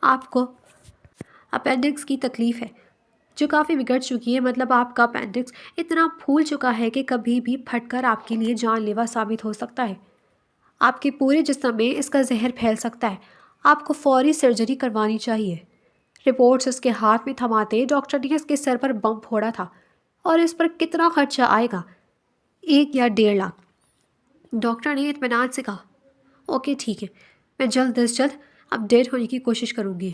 آپ کو اپینڈکس کی تکلیف ہے جو کافی بگڑ چکی ہے، مطلب آپ کا اپینڈکس اتنا پھول چکا ہے کہ کبھی بھی پھٹ کر آپ کے لیے جان لیوا ثابت ہو سکتا ہے۔ آپ کے پورے جسم میں اس کا زہر پھیل سکتا ہے۔ آپ کو فوری سرجری کروانی چاہیے۔ رپورٹس اس کے ہاتھ میں تھماتے ڈاکٹر نے اس کے سر پر بم پھوڑا تھا۔ اور اس پر کتنا خرچہ آئے گا؟ 1 یا 1.5 لاکھ۔ ڈاکٹر نے اطمینان سے کہا۔ اوکے ٹھیک ہے، میں جلد از جلد اپڈیٹ ہونے کی کوشش کروں گی،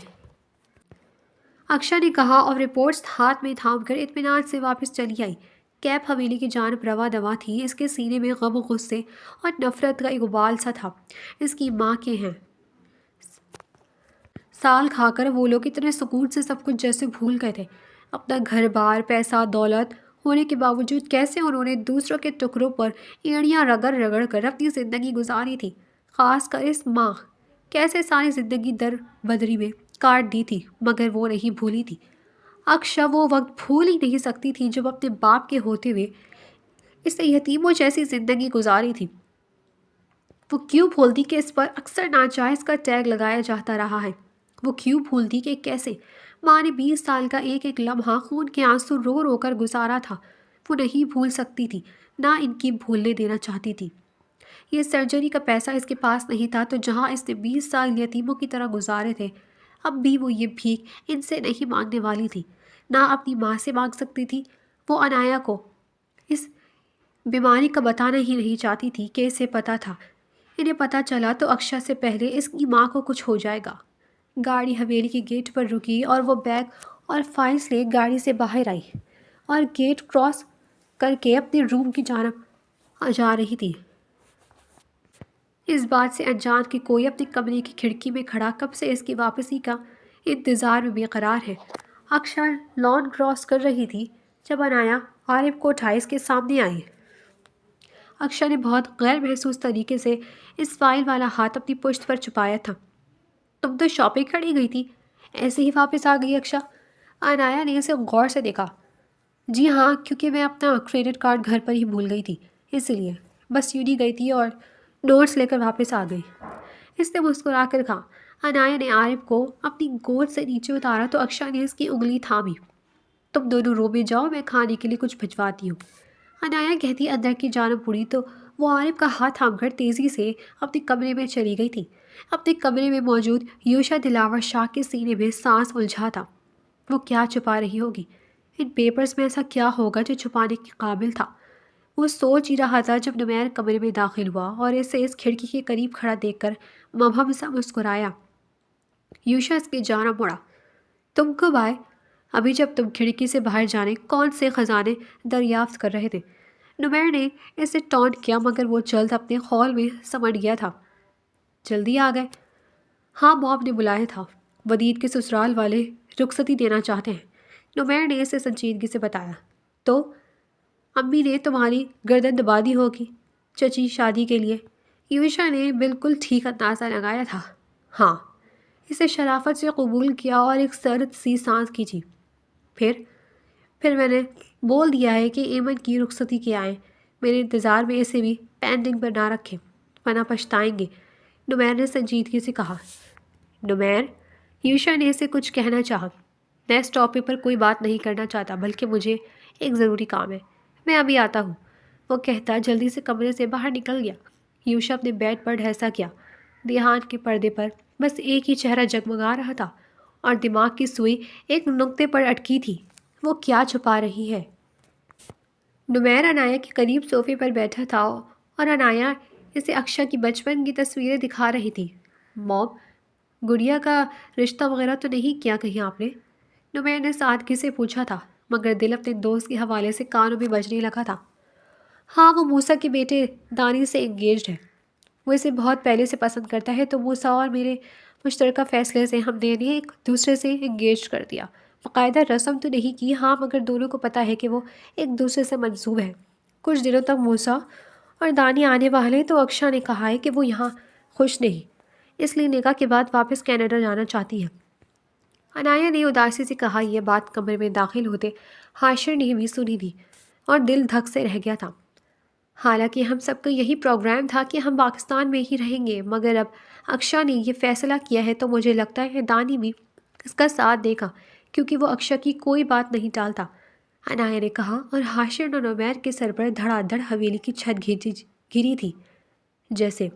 اکشا نے کہا اور رپورٹس ہاتھ میں تھام کر اطمینان سے واپس چلی آئی۔ کیب حویلی کی جانب رواں دواں تھی۔ اس کے سینے میں غم و غصے اور نفرت کا ایک غبار سا تھا۔ اس کی ماں کے ہیں سال کھا کر وہ لوگ اتنے سکون سے سب کچھ جیسے بھول گئے تھے۔ اپنا گھر بار، پیسہ، دولت ہونے کے باوجود کیسے انہوں نے دوسروں کے ٹکڑوں پر ایڑیاں رگڑ رگڑ کر اپنی زندگی گزاری تھی۔ خاص کر اس ماں، کیسے ساری زندگی در بدری میں کاٹ دی تھی، مگر وہ نہیں بھولی تھی۔ اکشا وہ وقت بھول ہی نہیں سکتی تھی جب اپنے باپ کے ہوتے ہوئے اس نے یتیموں جیسی زندگی گزاری تھی۔ وہ کیوں بھولتی کہ اس پر اکثر ناجائز کا ٹیگ لگایا جاتا رہا ہے؟ وہ کیوں بھولتی کہ کیسے ماں نے 20 سال کا ایک ایک لمحہ خون کے آنسو رو رو کر گزارا تھا؟ وہ نہیں بھول سکتی تھی، نہ ان کی بھولنے دینا چاہتی تھی۔ یہ سرجری کا پیسہ اس کے پاس نہیں تھا، تو جہاں اس نے 20 سال یتیموں کی طرح گزارے تھے، اب بھی وہ یہ بھیک ان سے نہیں مانگنے والی تھی، نہ اپنی ماں سے مانگ سکتی تھی۔ وہ عنایا کو اس بیماری کا بتانا ہی نہیں چاہتی تھی کہ اسے پتہ تھا۔ انہیں پتہ چلا تو اکشا سے پہلے اس کی ماں کو کچھ ہو جائے گا۔ گاڑی حویلی کے گیٹ پر رکی اور وہ بیگ اور فائلز لے گاڑی سے باہر آئی اور گیٹ کراس کر کے اپنے روم کی جانب جا رہی تھی۔ اس بات سے انجان کہ کوئی اپنے کمرے کی کھڑکی میں کھڑا کب سے اس کی واپسی کا انتظار میں بے قرار ہے۔ اکشا لان کراس کر رہی تھی جب عنایا عارف کو اٹھائے اس کے سامنے آئی۔ اکشا نے بہت غیر محسوس طریقے سے اس فائل والا ہاتھ اپنی پشت پر چھپایا تھا۔ تم تو شاپنگ کھڑی گئی تھی، ایسے ہی واپس آ گئی اکشا؟ عنایا نے اسے غور سے دیکھا۔ جی ہاں، کیونکہ میں اپنا کریڈٹ کارڈ گھر پر ہی بھول گئی تھی، اس لیے بس یوں ہی گئی تھی اور نوٹس لے کر واپس آ گئی، اس نے مسکرا کر کہا۔ عنایا نے عارف کو اپنی گود سے نیچے اتارا تو اکشا نے اس کی انگلی تھامی۔ تم دونوں رو میں جاؤ، میں کھانے کے لیے کچھ بھجواتی ہوں، عنایا کہتی اندر کی جانب اڑی تو وہ عارف کا ہاتھ تھام کر تیزی سے اپنے کمرے میں چلی گئی تھی۔ اپنے کمرے میں موجود یوشا دلاور شاہ کے سینے میں سانس الجھا تھا۔ وہ کیا چھپا رہی ہوگی؟ ان پیپرز میں ایسا کیا ہوگا جو چھپانے کے قابل تھا؟ وہ سوچ ہی رہا تھا جب نمیر کمرے میں داخل ہوا اور اسے اس کھڑکی کے قریب کھڑا دیکھ کر مبہم سا مسکرایا۔ یوشا اس کی جانب مڑا۔ تم کب آئے؟ ابھی، جب تم کھڑکی سے باہر جانے کون سے خزانے دریافت کر رہے تھے؟ نمیر نے اسے ٹونٹ کیا، مگر وہ جلد اپنے خول میں سمٹ گیا تھا۔ جلدی آ گئے؟ ہاں، موم نے بلایا تھا، ودید کے سسرال والے رخصتی دینا چاہتے ہیں، نمیر نے اسے سنجیدگی سے بتایا۔ تو امی نے تمہاری گردن دبا دی ہوگی چچی شادی کے لیے؟ یوشا نے بالکل ٹھیک اندازہ لگایا تھا۔ ہاں، اسے شرافت سے قبول کیا اور ایک سرد سی سانس کھینچی۔ پھر میں نے بول دیا ہے کہ ایمن کی رخصتی کے آئیں، میرے انتظار میں اسے بھی پینڈنگ پر نہ رکھیں، ورنہ پچھتائیں گے، نمیر نے سنجیدگی سے کہا۔ نمیر، یوشا نے اسے کچھ کہنا چاہا۔ میں اس ٹاپک پر کوئی بات نہیں کرنا چاہتا، بلکہ مجھے ایک ضروری کام ہے، میں ابھی آتا ہوں، وہ کہتا جلدی سے کمرے سے باہر نکل گیا۔ یوشا اپنے بیڈ پر ڈھیسا کیا۔ دھیان کے پردے پر بس ایک ہی چہرہ جگمگا رہا تھا اور دماغ کی سوئی ایک نقطے پر اٹکی تھی۔ وہ کیا چھپا رہی ہے؟ نمیر عنایا کے قریب صوفے پر بیٹھا تھا اور عنایا اسے اکشا کی بچپن کی تصویریں دکھا رہی تھی۔ موم، گڑیا کا رشتہ وغیرہ تو نہیں کیا کہیں آپ نے؟ نمیر نے سادگی سے پوچھا تھا، مگر دل اپنے دوست کے حوالے سے کانوں میں بجنے لگا تھا۔ ہاں، وہ موسیٰ کے بیٹے دانی سے انگیجڈ ہے، وہ اسے بہت پہلے سے پسند کرتا ہے، تو موسیٰ اور میرے مشترکہ فیصلے سے ہم نے انہیں ایک دوسرے سے انگیج کر دیا۔ باقاعدہ رسم تو نہیں کی، ہاں، مگر دونوں کو پتہ ہے کہ وہ ایک دوسرے سے منسوب ہیں۔ کچھ دنوں تک موسیٰ اور دانی آنے والے، تو اکشا نے کہا ہے کہ وہ یہاں خوش نہیں، اس لیے نکاح کے بعد واپس کینیڈا جانا چاہتی ہے۔ عنایا نے اداسی سے کہا۔ یہ بات کمرے میں داخل ہوتے حاشر نے بھی سنی تھی اور دل دھک سے رہ گیا تھا۔ حالانکہ ہم سب کا یہی پروگرام تھا کہ ہم پاکستان میں ہی رہیں گے، مگر اب اکشا نے یہ فیصلہ کیا ہے تو مجھے لگتا ہے دانی بھی اس کا ساتھ دے گا، کیونکہ وہ اکشا کی کوئی بات نہیں ٹالتا، انایا نے کہا، اور حاشر اور نمیر کے سر پر دھڑا دھڑ حویلی کی چھت گری تھی جیسے۔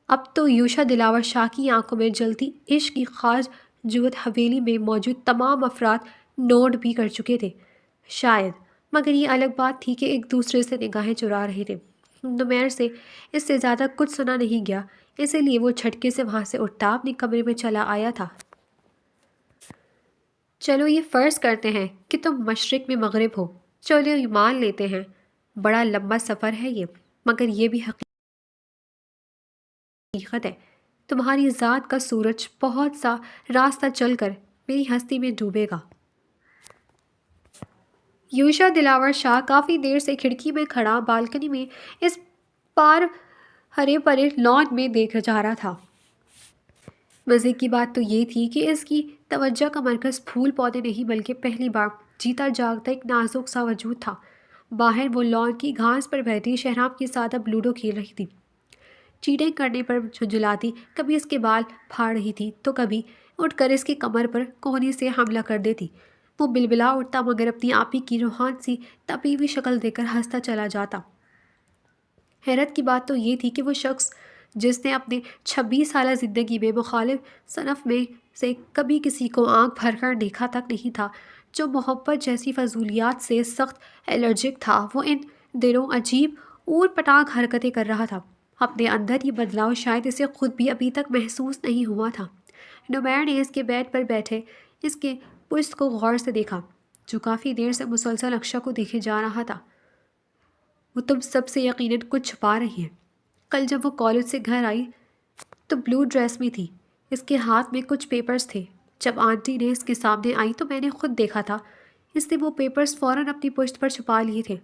اب تو یوشا دلاور شاہ کی آنکھوں میں جلتی عشق کی خاص جوت حویلی میں موجود تمام افراد نوٹ بھی کر چکے تھے، شاید، مگر یہ الگ بات تھی کہ ایک دوسرے سے نگاہیں چرا رہے تھے۔ نمیر سے اس سے زیادہ کچھ سنا نہیں گیا، اسی لیے وہ جھٹکے سے وہاں سے اٹھتا اپنے کمرے میں چلا آیا تھا۔ چلو یہ فرض کرتے ہیں کہ تم مشرق میں مغرب ہو، چلو یہ مان لیتے ہیں، بڑا لمبا سفر ہے یہ، مگر یہ بھی حقیقت ہے، تمہاری ذات کا سورج بہت سا راستہ چل کر میری ہستی میں ڈوبے گا۔ یوشا دلاور شاہ کافی دیر سے کھڑکی میں کھڑا بالکنی میں اس پار ہرے پرے لان میں دیکھا جا رہا تھا۔ مزے کی بات تو یہ تھی کہ اس کی توجہ کا مرکز پھول پودے نہیں بلکہ پہلی بار جیتا جاگتا ایک نازک سا وجود تھا۔ باہر وہ لان کی گھاس پر بیٹھی شہرام کے ساتھ اب لوڈو کھیل رہی تھی، چیٹنگ کرنے پر جھنجھلاتی، کبھی اس کے بال پھاڑ رہی تھی تو کبھی اٹھ کر اس کی کمر پر کوہنی سے حملہ کر دیتی۔ وہ بلبلا اٹھتا مگر اپنی آپی کی روحان سی تپی ہوئی شکل دیکھ کر ہنستا چلا جاتا۔ حیرت کی بات تو یہ تھی کہ وہ شخص جس نے اپنے 26 سالہ زندگی میں مخالف صنف میں سے کبھی کسی کو آنکھ بھر کر دیکھا تک نہیں تھا، جو محبت جیسی فضولیات سے سخت الرجک تھا، وہ ان دنوں عجیب اوٹ پٹانگ حرکتیں کر رہا تھا۔ اپنے اندر یہ بدلاؤ شاید اسے خود بھی ابھی تک محسوس نہیں ہوا تھا۔ نمیر نے اس کے بیڈ پر بیٹھے اس کے پشت کو غور سے دیکھا، جو کافی دیر سے مسلسل اکشا کو دیکھے جا رہا تھا۔ وہ تم سب سے یقیناً کچھ چھپا رہی ہے۔ کل جب وہ کالج سے گھر آئی تو بلو ڈریس میں تھی، اس کے ہاتھ میں کچھ پیپرز تھے۔ جب آنٹی نے اس کے سامنے آئی تو میں نے خود دیکھا تھا، اس نے وہ پیپرز فوراً اپنی پشت پر چھپا لیے تھے۔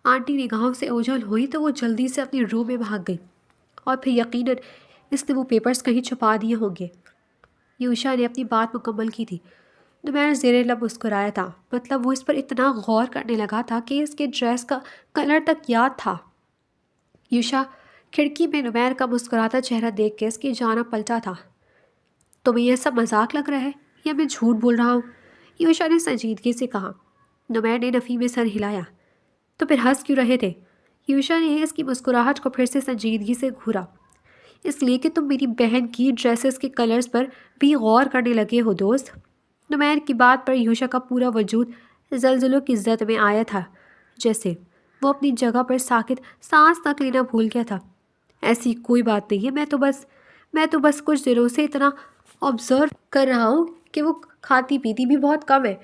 آنٹی نگاہوں سے اوجھل ہوئی تو وہ جلدی سے اپنی روم میں بھاگ گئی، اور پھر یقیناً اس نے وہ پیپرز کہیں چھپا دیے ہوں گے۔ یوشا نے اپنی بات مکمل کی تھی۔ نمیر زیر لب مسکرایا تھا، مطلب وہ اس پر اتنا غور کرنے لگا تھا کہ اس کے ڈریس کا کلر تک یاد تھا۔ یوشا کھڑکی میں نمیر کا مسکراتا چہرہ دیکھ کے اس کی جانب پلٹا تھا۔ تمہیں یہ سب مذاق لگ رہا ہے یا میں جھوٹ بول رہا ہوں؟ یوشا نے سنجیدگی سے کہا۔ نمیر نے نفی میں سر ہلایا۔ تو پھر ہنس کیوں رہے تھے؟ یوشا نے اس کی مسکراہٹ کو پھر سے سنجیدگی سے گھورا۔ اس لیے کہ تم میری بہن کی ڈریسز کے کلرز پر بھی غور کرنے لگے ہو دوست۔ نمیر کی بات پر یوشا کا پورا وجود زلزلوں کی زد میں آیا تھا، جیسے وہ اپنی جگہ پر ساکت سانس تک لینا بھول گیا تھا۔ ایسی کوئی بات نہیں ہے، میں تو بس کچھ دنوں سے اتنا آبزرو کر رہا ہوں کہ وہ کھاتی پیتی بھی بہت کم ہے،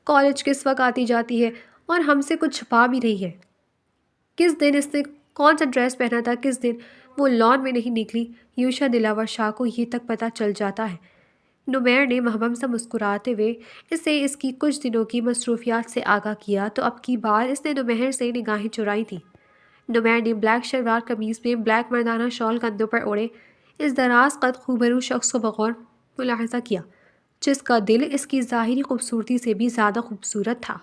کالج کس وقت آتی جاتی ہے اور ہم سے کچھ چھپا بھی رہی ہے۔ کس دن اس نے کون سا ڈریس پہنا تھا، کس دن وہ لان میں نہیں نکلی، یوشا دلاور شاہ کو یہ تک پتہ چل جاتا ہے۔ نمیر نے مہبم سے مسکراتے ہوئے اسے اس کی کچھ دنوں کی مصروفیات سے آگاہ کیا تو اب کی بار اس نے نمیر سے نگاہیں چرائی تھیں۔ نمیر نے بلیک شلوار قمیض میں بلیک مردانہ شال کندھوں پر اوڑھے اس دراز قد خوبرو شخص کو بغور ملاحظہ کیا، جس کا دل اس کی ظاہری خوبصورتی سے بھی زیادہ خوبصورت تھا۔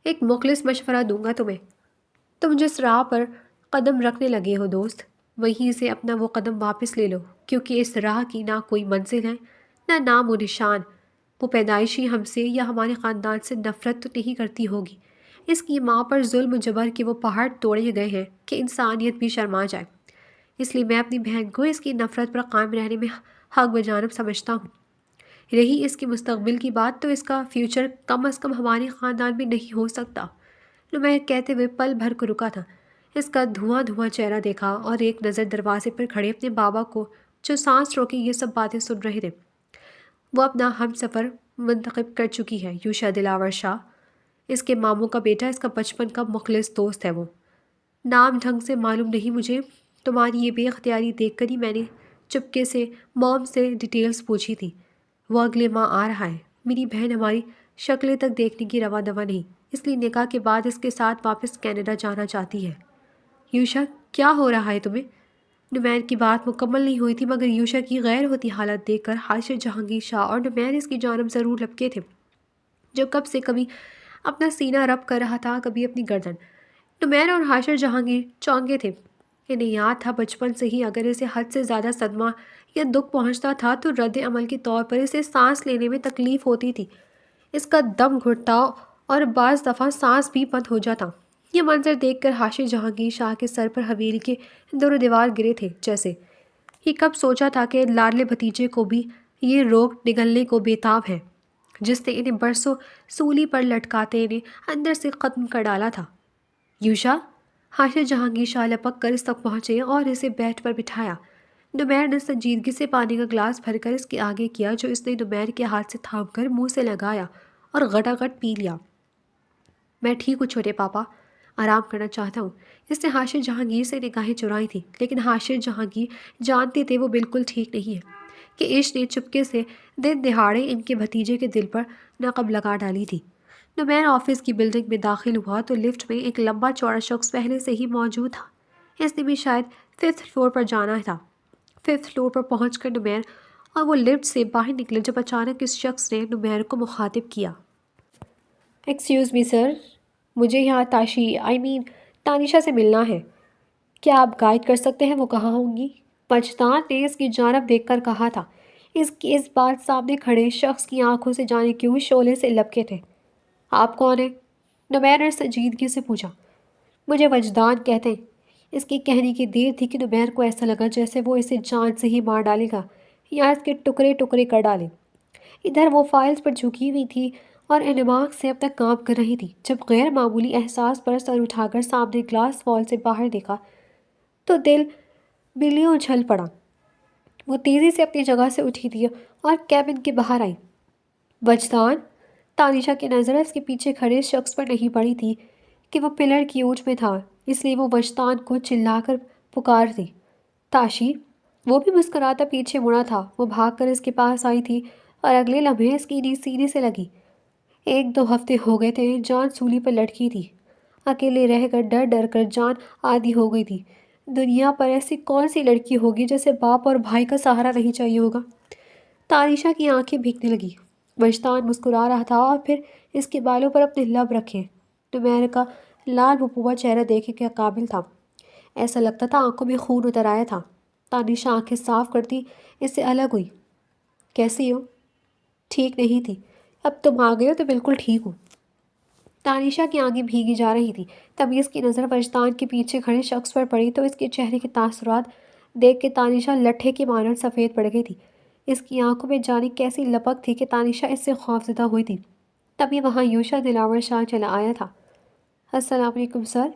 ایک مخلص مشورہ دوں گا تمہیں، تم جس راہ پر قدم رکھنے لگے ہو دوست، وہیں سے اپنا وہ قدم واپس لے لو، کیونکہ اس راہ کی نہ کوئی منزل ہے، نہ نام و نشان۔ وہ پیدائشی ہم سے یا ہمارے خاندان سے نفرت تو نہیں کرتی ہوگی، اس کی ماں پر ظلم و جبر کے وہ پہاڑ توڑے گئے ہیں کہ انسانیت بھی شرما جائے، اس لیے میں اپنی بہن کو اس کی نفرت پر قائم رہنے میں حق بجانب سمجھتا ہوں۔ رہی اس کے مستقبل کی بات تو اس کا فیوچر کم از کم ہمارے خاندان میں نہیں ہو سکتا۔ نمیر کہتے ہوئے پل بھر کو رکا تھا، اس کا دھواں چہرہ دیکھا اور ایک نظر دروازے پر کھڑے اپنے بابا کو، جو سانس روکے یہ سب باتیں سن رہے تھے۔ وہ اپنا ہم سفر منتخب کر چکی ہے، یوشا دلاور شاہ، اس کے ماموں کا بیٹا، اس کا بچپن کا مخلص دوست ہے وہ۔ نام ڈھنگ سے معلوم نہیں مجھے، تمہاری یہ بے اختیاری دیکھ کر ہی میں نے چپکے سے موم سے ڈیٹیلز پوچھی تھی۔ وہ اگلے ماہ آ رہا ہے، میری بہن ہماری شکلیں تک دیکھنے کی رواں دوا نہیں، اس لیے نکاح کے بعد اس کے ساتھ واپس کینیڈا جانا چاہتی ہے۔ یوشا کیا ہو رہا ہے تمہیں؟ نمیر کی بات مکمل نہیں ہوئی تھی مگر یوشا کی غیر ہوتی حالت دیکھ کر حاشر جہانگیر شاہ اور نمیر اس کی جانب ضرور لپکے تھے، جو کب سے کبھی اپنا سینہ رب کر رہا تھا، کبھی اپنی گردن۔ نمیر اور حاشر جہانگیر چونکے تھے، انہیں یاد تھا بچپن سے ہی اگر اسے حد سے زیادہ صدمہ یا دکھ پہنچتا تھا تو رد عمل کے طور پر اسے سانس لینے میں تکلیف ہوتی تھی۔ اس کا دم گھٹتا اور بعض دفعہ سانس بھی بند ہو جاتا۔ یہ منظر دیکھ کر حاشر جہانگیر شاہ کے سر پر حویلی کے دور و دیوار گرے تھے، جیسے یہ کب سوچا تھا کہ لاڈلے بھتیجے کو بھی یہ روگ نگلنے کو بےتاب ہے، جس نے انہیں برسوں سولی پر لٹکاتے انہیں اندر سے ختم کر ڈالا تھا۔ یوشا، حاشر جہانگیر شاہ لپک کر اس تک پہنچے اور اسے بیڈ پر بٹھایا۔ نمیر نے سنجیدگی سے پانی کا گلاس بھر کر اس کے آگے کیا، جو اس نے نمیر کے ہاتھ سے تھام کر منہ سے لگایا اور گھٹا گھٹ پی لیا۔ میں ٹھیک ہوں چھوٹے پاپا، آرام کرنا چاہتا ہوں۔ اس نے حاشر جہانگیر سے نگاہیں چرائی تھیں، لیکن حاشر جہانگیر جانتے تھے وہ بالکل ٹھیک نہیں ہے، کہ عشق نے چپکے سے دن دہاڑے ان کے بھتیجے کے دل پر نقب لگا ڈالی تھی۔ نمیر آفس کی بلڈنگ میں داخل ہوا تو لفٹ میں ایک لمبا چوڑا شخص پہلے سے ہی موجود تھا۔ اس نے بھی شاید 5th فلور پر جانا تھا۔ 5th فلور پر پہنچ کر نمیر اور وہ لفٹ سے باہر نکلے جب اچانک اس شخص نے نمیر کو مخاطب کیا۔ ایکسکیوز می سر، مجھے یہاں تانیشا سے ملنا ہے۔ کیا آپ گائیڈ کر سکتے ہیں وہ کہاں ہوں گی؟ مجدان نے اس کی جانب دیکھ کر کہا تھا۔ اس کی اس بار سامنے کھڑے شخص کی آنکھوں سے جانے کیوں شعلے سے لپکے تھے۔ آپ کون ہیں؟ نمیر نے سنجیدگی سے پوچھا۔ مجھے وجدان کہتے ہیں۔ اس کی کہنے کی دیر تھی کہ نمیر کو ایسا لگا جیسے وہ اسے جان سے ہی مار ڈالے گا یا اس کے ٹکڑے ٹکڑے کر ڈالے۔ ادھر وہ فائلز پر جھکی ہوئی تھی اور انماق سے اپنا کام کر رہی تھی۔ جب غیر معمولی احساس پر سر اٹھا کر سامنے گلاس وال سے باہر دیکھا تو دل بلیوں اچھل پڑا۔ وہ تیزی سے اپنی جگہ سے اٹھی تھی اور کیبن کے باہر آئی۔ وجدان، تانیشا کی نظر اس کے پیچھے کھڑے شخص پر نہیں پڑی تھی کہ وہ پلر کی اونچ میں تھا، اس لیے وہ وجدان کو چلا کر پکار دی۔ تاشی! وہ بھی مسکراتا پیچھے مڑا تھا۔ وہ بھاگ کر اس کے پاس آئی تھی اور اگلے لمحے اس کی نیند سینے سے لگی۔ 1-2 ہفتے ہو گئے تھے جان سولی پر لٹکی تھی۔ اکیلے رہ کر ڈر ڈر کر جان عادی ہو گئی تھی۔ دنیا پر ایسی کون سی لڑکی ہوگی جسے باپ اور بھائی کا سہارا نہیں چاہیے ہوگا؟ تانیشا کی آنکھیں بھیگنے لگی۔ وجدان مسکرا رہا تھا اور پھر اس کے بالوں پر اپنے لب رکھے۔ نمیر کا لال بھپوا چہرہ دیکھنے کے قابل تھا۔ ایسا لگتا تھا آنکھوں میں خون اتر آیا تھا۔ تانیشا آنکھیں صاف کرتی اس سے الگ ہوئی۔ کیسی ہو؟ ٹھیک نہیں تھی، اب تم آ گئے ہو تو بالکل ٹھیک ہوں۔ تانیشا کی آنکھیں بھیگی جا رہی تھی۔ تبھی اس کی نظر وجدان کے پیچھے کھڑے شخص پر پڑی تو اس کے چہرے کے تاثرات دیکھ کے تانیشا لٹھے کی مانند سفید پڑ گئی تھی۔ اس کی آنکھوں میں جانے کیسی لپک تھی کہ تانیشا اس سے خوفزدہ ہوئی تھی۔ تبھی وہاں یوشا دلاور شاہ چلا آیا تھا۔ السلام علیکم سر۔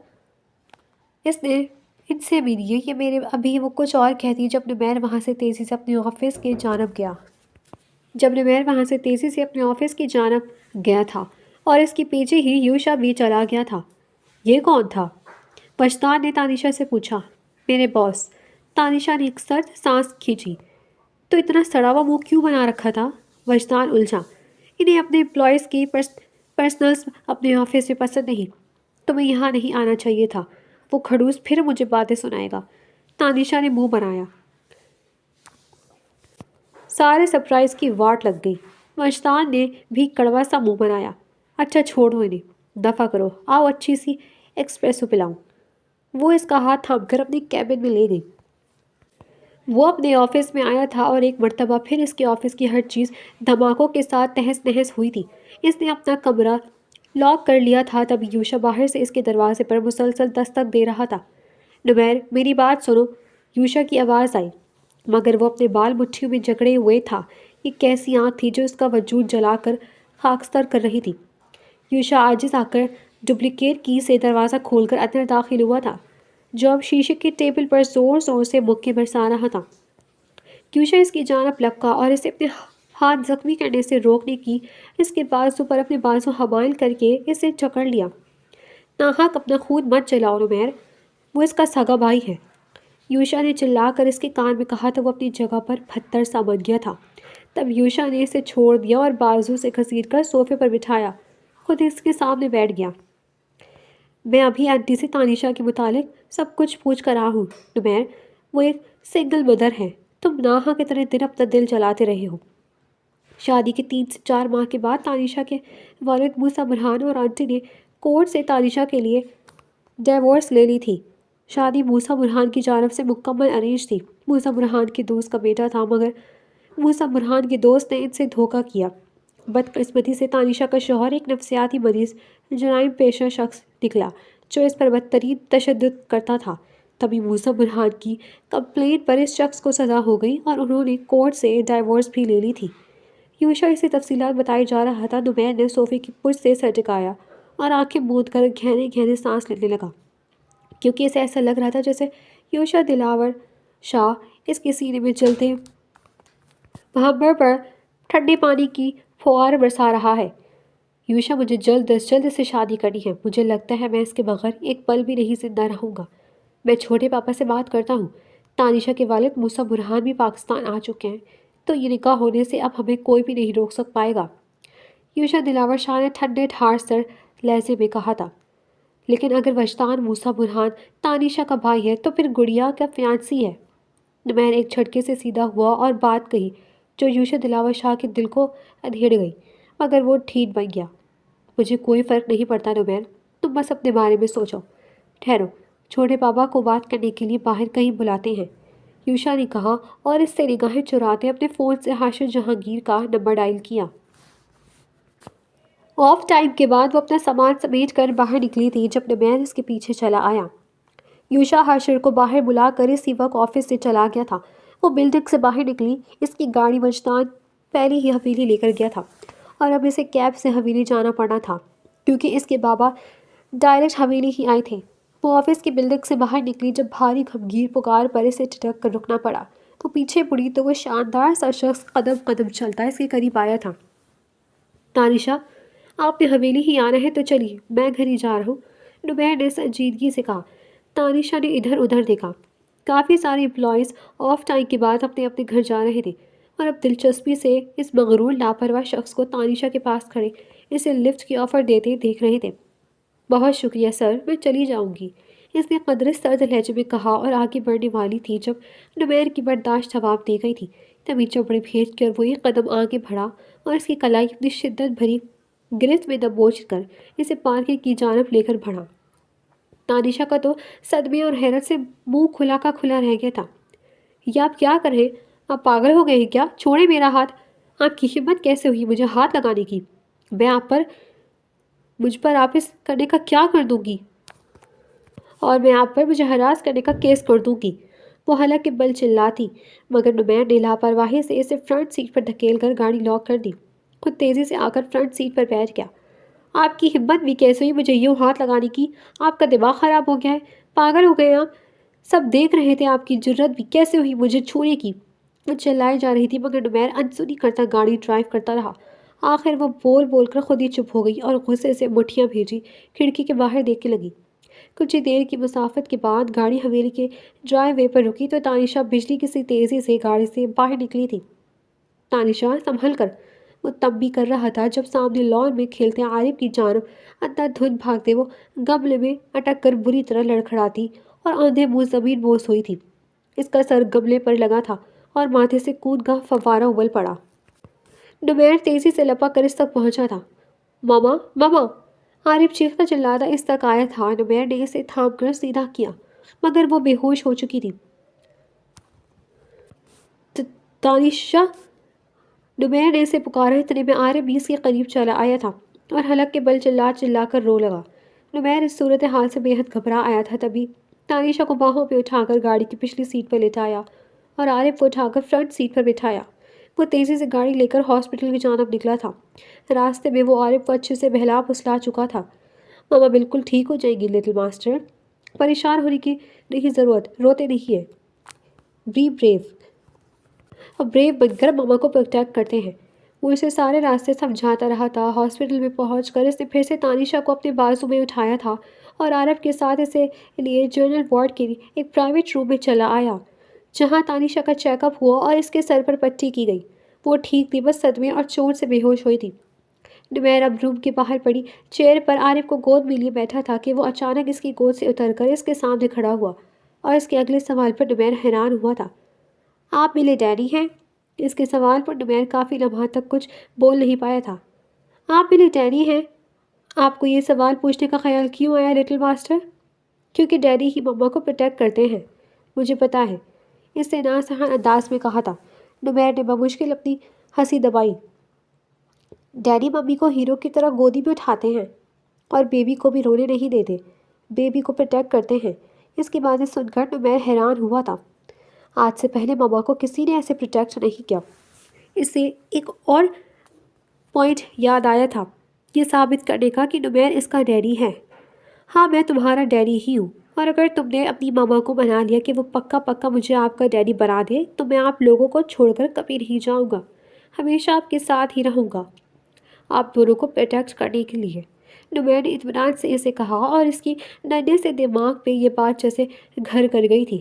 اس نے ان سے ملیے، یہ میرے ابھی وہ کچھ اور کہتی جب نمیر وہاں سے تیزی سے اپنے آفس کی جانب گیا تھا اور اس کے پیچھے ہی یوشا بھی چلا گیا تھا۔ یہ کون تھا؟ وجدان نے تانیشا سے پوچھا۔ میرے باس۔ تانیشا نے ایک سرد سانس کھینچی۔ تو اتنا سڑا ہوا منہ کیوں بنا رکھا تھا؟ وجدان الجھا۔ انہیں اپنے امپلائیز کی پرسنلز اپنے آفس میں پسند نہیں۔ تمہیں یہاں نہیں آنا چاہیے تھا۔ وہ کھڑوس پھر مجھے باتیں سنائے گا۔ تانیشا نے منہ بنایا۔ سارے سرپرائز کی واٹ لگ گئی۔ وجدان نے بھی کڑوا سا منہ بنایا۔ اچھا چھوڑو انہیں، دفع کرو، آؤ اچھی سی ایکسپریسو پلاؤں۔ وہ اس کا ہاتھ تھام کر اپنی کیبن میں لے گئی۔ وہ اپنے آفس میں آیا تھا اور ایک مرتبہ پھر اس کے آفس کی ہر چیز دھماکوں کے ساتھ تہس نہس ہوئی تھی۔ اس نے اپنا کمرہ لاک کر لیا تھا، تب یوشا باہر سے اس کے دروازے پر مسلسل دستک دے رہا تھا۔ نمیر، میری بات سنو، یوشا کی آواز آئی، مگر وہ اپنے بال مٹھیوں میں جکڑے ہوئے تھا۔ یہ کیسی آنکھ تھی جو اس کا وجود جلا کر خاکستر کر رہی تھی۔ یوشا عاجز آ کر ڈپلیکیٹ کی سے دروازہ کھول کر اندر داخل ہوا تھا، جو اب شیشے کے ٹیبل پر زور زور سے مکے برسا رہا تھا۔ یوشا اس کی جانب لپکا اور اسے اپنے ہاتھ زخمی کرنے سے روکنے کی اس کے بازو پر اپنے بازو حمائل کر کے اسے جکڑ لیا۔ ناحق اپنا خون مت جلاؤ نمیر، وہ اس کا سگا بھائی ہے۔ یوشا نے چلا کر اس کے کان میں کہا تو وہ اپنی جگہ پر پتھر سا بن گیا تھا۔ تب یوشا نے اسے چھوڑ دیا اور بازو سے گھسیٹ کر صوفے پر بٹھایا، خود اس کے سامنے بیٹھ گیا۔ میں ابھی آنٹی سے تانیشا کے متعلق سب کچھ پوچھ کر آ ہوں نمیر، وہ ایک سنگل مدر ہے۔ تم ناحق اتنے دن اپنا دل جلاتے رہے ہو۔ شادی کے 3 سے 4 ماہ کے بعد تانیشا کے والد موسیٰ برہان اور آنٹی نے کورٹ سے تانیشا کے لیے ڈیورس لے لی تھی۔ شادی موسیٰ برہان کی جانب سے مکمل ارینج تھی۔ موسیٰ برہان کے دوست کا بیٹا تھا، مگر موسیٰ برہان کے دوست نے ان سے دھوکہ کیا۔ بدقسمتی سے تانیشا کا شوہر ایک نفسیاتی مریض جرائم پیشہ شخص نکلا جو اس پر بدترین تشدد کرتا تھا۔ تبھی موسیٰ برہان کی کمپلین پر اس شخص کو سزا ہو گئی اور انہوں نے کورٹ سے ڈائیورس بھی لے لی تھی۔ یوشا اسے تفصیلات بتائی جا رہا تھا۔ نمیر نے صوفے کی پشت سے سر ٹکایا اور آنکھیں موند کر گہرے گہرے سانس لینے لگا، کیونکہ اسے ایسا لگ رہا تھا جیسے یوشا دلاور شاہ اس کے سینے میں جلتے محمر پر ٹھنڈے پانی کی فوار برسا رہا ہے۔ یوشا، مجھے جلد از جلد سے شادی کرنی ہے۔ مجھے لگتا ہے میں اس کے بغیر ایک پل بھی نہیں زندہ رہوں گا۔ میں چھوٹے پاپا سے بات کرتا ہوں۔ تانیشا کے والد موسیٰ برہان بھی پاکستان آ چکے ہیں، تو یہ نکاح ہونے سے اب ہمیں کوئی بھی نہیں روک پائے گا، یوشا دلاور شاہ نے ٹھنڈے ٹھار سر لہجے میں کہا تھا۔ لیکن اگر وجدان موسیٰ برہان تانیشا کا بھائی ہے تو پھر گڑیا کا فیانسی ہے۔ نمیر ایک جھٹکے سے سیدھا ہوا اور بات کہی جو یوشا دلاور شاہ کے دل کو ادھیڑ گئی، مگر وہ ٹھیٹ بن گیا۔ مجھے کوئی فرق نہیں پڑتا نمیر، تم بس اپنے بارے میں سوچو۔ ٹھہرو، چھوٹے پاپا کو بات کرنے کے لیے باہر کہیں بلاتے ہیں، یوشا نے کہا اور اس سے نگاہیں چراتے اپنے فون سے حاشر جہانگیر کا نمبر ڈائل کیا۔ آف ٹائم کے بعد وہ اپنا سامان سمیٹ کر باہر نکلی تھی جب نمیر اس کے پیچھے چلا آیا۔ یوشا حاشر کو باہر بلا کر اسی وقت آفس سے چلا گیا تھا۔ وہ بلڈنگ سے باہر نکلی، اس کی گاڑی وجدان پہلے ہی حویلی لے کر گیا تھا اور اب اسے کیب سے حویلی جانا پڑنا تھا کیونکہ اس کے بابا ڈائریکٹ حویلی ہی آئے تھے۔ وہ آفس کی بلڈنگ سے باہر نکلی جب بھاری گھمگیر پکار پر اسے ٹھٹک کر رکنا پڑا۔ وہ پیچھے مڑی تو وہ شاندار سا شخص قدم قدم چلتا اس کے قریب آیا تھا۔ تانیشا، آپ نے حویلی ہی آنا ہے تو چلیے، میں گھر ہی جا رہا ہوں، نمیر نے سنجیدگی سے کہا۔ تانیشا نے ادھر ادھر دیکھا۔ کافی سارے امپلائیز آف ٹائم کے بعد اپنے اپنے گھر جا رہے تھے اور اب دلچسپی سے اس مغرور لاپرواہ شخص کو تانیشا کے پاس کھڑے اسے لفٹ کی آفر دیتے دیکھ رہے تھے۔ بہت شکریہ سر، میں چلی جاؤں گی، اس نے قدرے سرد لہجے میں کہا اور آگے بڑھنے والی تھی جب نمیر کی برداشت جواب دے گئی تھی۔ تبھی چپڑے بھیج کر وہ ایک قدم آگے بڑھا اور اس کی کلائی اپنی شدت بھری گرفت میں دبوچ کر اسے پارکنگ کی جانب لے کر بڑھا۔ تانیشا کا تو صدمے اور حیرت سے منہ کھلا کا کھلا رہ گیا تھا۔ یہ آپ کیا کر رہے ہیں؟ آپ پاگل ہو گئے ہیں کیا؟ چھوڑیں میرا ہاتھ۔ آپ کی ہمت کیسے ہوئی مجھے ہاتھ لگانے کی؟ میں مجھ پر آپس کرنے کا کیا کر دوں گی؟ اور میں آپ پر مجھے ہراس کرنے کا کیس کر دوں گی، وہ حلق کے بل چلاتی، مگر نمیر نے لاپرواہی سے اسے فرنٹ سیٹ پر دھکیل کر گاڑی لاک کر دی۔ خود تیزی سے آ کر فرنٹ سیٹ پر بیٹھ گیا۔ آپ کی ہمت بھی کیسے ہوئی مجھے یوں ہاتھ لگانے کی؟ آپ کا دماغ خراب ہو گیا ہے، پاگل ہو گئے آپ؟ سب دیکھ رہے تھے، آپ کی جرت بھی کیسے ہوئی مجھے چھونے کی؟ وہ چلائی جا رہی تھی مگر نمیر انسنی کرتا گاڑی ڈرائیو کرتا رہا۔ آخر وہ بول بول کر خود ہی چپ ہو گئی اور غصے سے مٹھیاں بھیجی کھڑکی کے باہر دیکھنے لگی۔ کچھ ہی دیر کی مسافت کے بعد گاڑی حویلی کے ڈرائیو وے پر رکی تو تانیشا بجلی کی سی تیزی سے گاڑی سے باہر نکلی تھی۔ تانیشا، سنبھل کر، وہ تب بھی کر رہا تھا جب سامنے لان میں کھیلتے عارف کی جانب اندھا دھند بھاگتے وہ گملے میں اٹک کر بری طرح لڑکھڑاتی اور آندھے منہ زمین بوس ہوئی تھی۔ اس کا سر گملے پر لگا تھا اور ماتھے سے خون کا فوارہ ابل پڑا۔ نمیر تیزی سے لپک کر اس تک پہنچا تھا۔ ماما، ماما! عارف چیختا چلاتا اس تک آیا تھا۔ نمیر نے اسے تھام کر سیدھا کیا مگر وہ بے ہوش ہو چکی تھی۔ تانیشا! نمیر نے اسے پکارا۔ اتنے میں عارف بھی اس کے قریب چلا آیا تھا اور حلق کے بل چلا کر رو لگا۔ نمیر اس صورتحال سے بے حد گھبرا آیا تھا۔ تبھی تانیشا کو باہوں پہ اٹھا کر گاڑی کی پچھلی سیٹ پر لٹایا اور عارف کو اٹھا کر فرنٹ سیٹ پر بٹھایا۔ وہ تیزی سے گاڑی لے کر ہاسپٹل کی جانب نکلا تھا۔ راستے میں وہ عارف کو اچھے سے بہلا پھسلا چکا تھا۔ ماما بالکل ٹھیک ہو جائیں گی لٹل ماسٹر، پریشان ہونے کی نہیں ضرورت، روتے نہیں ہیں، بی بریو، اب بریو بن کر ماما کو پروٹیکٹ کرتے ہیں۔ وہ اسے سارے راستے سمجھاتا رہا تھا۔ ہاسپٹل میں پہنچ کر اس نے پھر سے تانیشا کو اپنے بازو میں اٹھایا تھا اور عارف کے ساتھ اسے لیے جنرل وارڈ کے ایک پرائیویٹ روم میں چلا آیا جہاں تانیشا کا چیک اپ ہوا اور اس کے سر پر پٹی کی گئی۔ وہ ٹھیک تھی، بس صدمے اور چوٹ سے بے ہوش ہوئی تھی۔ نمیر اب روم کے باہر پڑی چیئر پر عارف کو گود میں لیے بیٹھا تھا کہ وہ اچانک اس کی گود سے اتر کر اس کے سامنے کھڑا ہوا اور اس کے اگلے سوال پر نمیر حیران ہوا تھا۔ آپ میرے ڈیڈی ہیں؟ اس کے سوال پر نمیر کافی لمحات تک کچھ بول نہیں پایا تھا۔ آپ میرے ڈیڈی ہیں؟ آپ کو یہ سوال پوچھنے کا خیال کیوں آیا لٹل ماسٹر؟ کیونکہ ڈیڈی ہی مما کو پروٹیکٹ کرتے ہیں، مجھے پتا ہے، اس نے ناسہان انداز میں کہا تھا۔ نمیر نے بمشکل اپنی ہنسی دبائی۔ ڈیڈی ممی کو ہیرو کی طرح گودی میں اٹھاتے ہیں اور بیبی کو بھی رونے نہیں دیتے، بیبی کو پروٹیکٹ کرتے ہیں۔ اس کی باتیں سن کر نمیر حیران ہوا تھا۔ آج سے پہلے مما کو کسی نے ایسے پروٹیکٹ نہیں کیا۔ اسے ایک اور پوائنٹ یاد آیا تھا، یہ ثابت کرنے کا کہ نمیر اس کا ڈیڈی ہے۔ ہاں، میں تمہارا ڈیڈی ہی ہوں، اور اگر تم نے اپنی ماما کو بنا لیا کہ وہ پکا پکا مجھے آپ کا ڈیڈی بنا دے تو میں آپ لوگوں کو چھوڑ کر کبھی نہیں جاؤں گا، ہمیشہ آپ کے ساتھ ہی رہوں گا، آپ دونوں کو پروٹیکٹ کرنے کے لیے۔ نمیر نے اطمینان سے اسے کہا اور اس کی ننھے سے دماغ پہ یہ بات جیسے گھر کر گئی تھی۔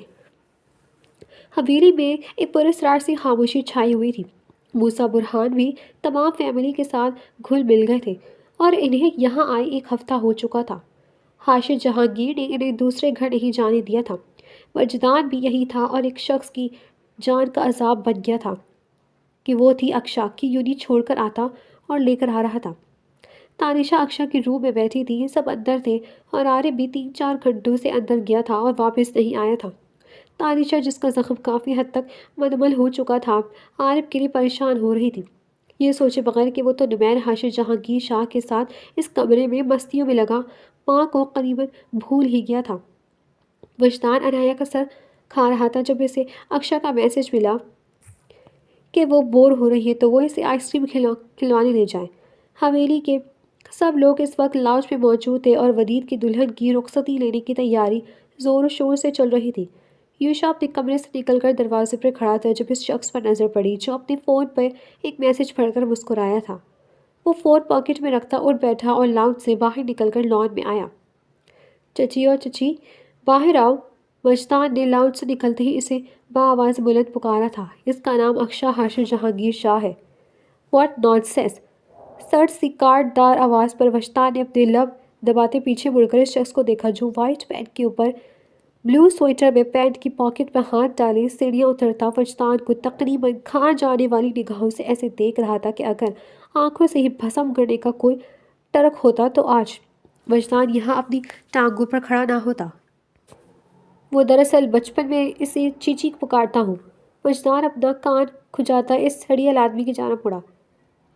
حویلی میں ایک پراسرار سی خاموشی چھائی ہوئی تھی۔ موسیٰ برہان بھی تمام فیملی کے ساتھ گھل مل گئے تھے اور انہیں یہاں آئے ایک ہفتہ ہو چکا تھا۔ حاشر جہانگیر نے انہیں دوسرے گھر نہیں جانے دیا تھا۔ وجدان بھی یہی تھا اور ایک شخص کی جان کا عذاب بن گیا تھا کہ وہ تھی اکشا کی یونی چھوڑ کر آتا اور لے کر آ رہا تھا۔ تانیشا اکشا کی روم میں بیٹھی تھی، سب اندر تھے اور عارف بھی 3-4 گھنٹوں سے اندر گیا تھا اور واپس نہیں آیا تھا۔ تانیشا، جس کا زخم کافی حد تک منمل ہو چکا تھا، عارف کے لیے پریشان ہو رہی تھی، یہ سوچے بغیر کہ وہ تو نمیر حاشر جہانگیر شاہ کے ساتھ اس کمرے میں مستیوں میں لگا ماں کو قریباً بھول ہی گیا تھا۔ وجدان انایا کا سر کھا رہا تھا جب اسے اکشا کا میسج ملا کہ وہ بور ہو رہی ہے تو وہ اسے آئس کریم کھلوانے لے جائے۔ حویلی کے سب لوگ اس وقت لاؤنج میں موجود تھے اور ودید کی دلہن کی رخصتی لینے کی تیاری زور و شور سے چل رہی تھی۔ یوشا اپنے کمرے سے نکل کر دروازے پر کھڑا تھا جب اس شخص پر نظر پڑی جو اپنے فون پر ایک میسج پڑھ کر مسکرایا تھا۔ وہ فون پاکٹ میں رکھتا اٹھ بیٹھا اور لاؤنج سے باہر نکل کر لان میں آیا۔ چچی اور چچی، باہر آؤ۔ وجدان نے لاؤنج سے نکلتے ہی اسے بآواز بلند پکارا تھا۔ اس کا نام اکشا حاشر جہانگیر شاہ ہے۔ What nonsense! سرد سی کاٹ دار آواز پر وجدان نے اپنے لب دباتے پیچھے مڑ کر اس شخص کو دیکھا جو وائٹ پینٹ کے اوپر بلو سویٹر میں پینٹ کی پاکٹ میں ہاتھ ڈالے سیڑھیاں اترتا وجدان کو تقریباً کھا جانے والی نگاہوں سے ایسے دیکھ رہا تھا کہ اگر آنکھوں سے ہی بھسم کرنے کا کوئی ٹرک ہوتا تو آج وجدان یہاں اپنی ٹانگوں پر کھڑا نہ ہوتا۔ وہ دراصل بچپن میں اسے چیچی پکارتا ہوں۔ وجدان اپنا کان کھجاتا اس سڑیل آدمی کی جانب مڑا۔